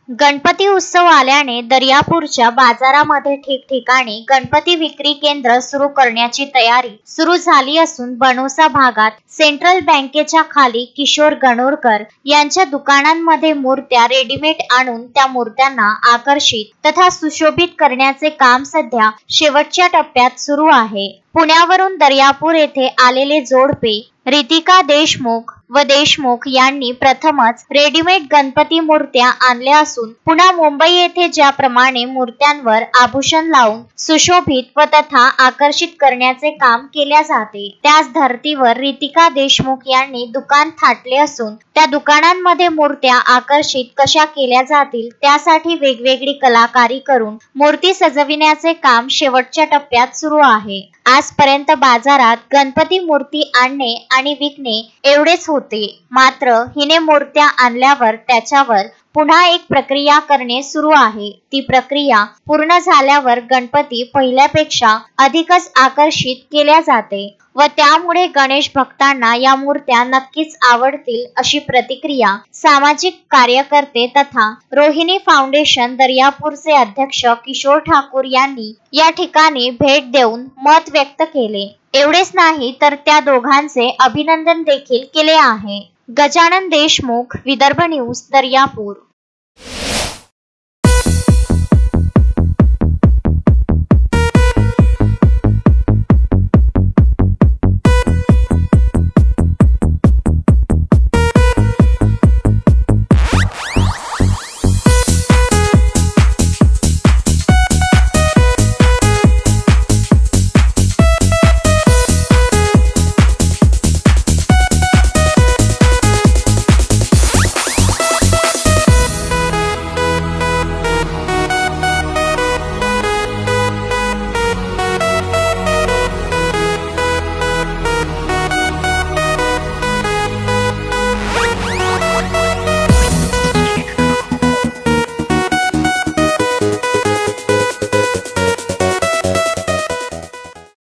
गणपती उत्सव आल्याने दर्यापूरच्या बाजारामध्ये ठिकठिकाणी गणपती विक्री केंद्र सुरू करण्याची तयारी सुरू झाली असून बनोसा भागात सेंट्रल बँकेच्या खाली किशोर गणोरकर यांच्या दुकानांमध्ये मूर्त्या रेडीमेड आणून त्या मूर्त्यांना आकर्षित तथा सुशोभित करण्याचे काम सध्या शेवटच्या टप्प्यात सुरू आहे। पुण्यावरून दर्यापूर येथे आलेले जोडपे रितिका देशमुख व देशमुख यांनी प्रथमच रेडीमेड गणपती मूर्त्या आणल्या असून पुन्हा मुंबई येथे ज्याप्रमाणे मूर्त्यांवर आभूषण लावून सुशोभित व तथा आकर्षित करण्याचे काम केल्या जाते त्याच धर्तीवर रितिका देशमुख यांनी दुकान थाटले असून त्या दुकानांमध्ये मूर्त्या आकर्षित कशा केल्या जातील त्यासाठी वेगवेगळी कलाकारी करून मूर्ती सजविण्याचे काम शेवटच्या टप्प्यात सुरू आहे। आजपर्यंत बाजारात गणपती मूर्ती आणणे आणि विकणे एवढेच होते, मात्र हिने मूर्त्या आणल्यावर त्याच्यावर पुन्हा एक प्रक्रिया करणे सुरू आहे। ती प्रक्रिया पूर्ण झाल्यावर गणपती पहिल्यापेक्षा अधिकच आकर्षित केल्या जाते व त्यामुळे गणेश भक्तांना या मूर्त्या नक्कीच आवडतील अशी प्रतिक्रिया सामाजिक कार्यकर्ते तथा रोहिणी फाउंडेशन दर्यापूरचे अध्यक्ष किशोर ठाकूर यांनी या ठिकाणी भेट देऊन मत व्यक्त केले। एवढेच नाही तर त्या दोघांचे अभिनंदन देखील केले आहे। गजानन देशमुख, विदर्भ न्यूज, दर्यापूर।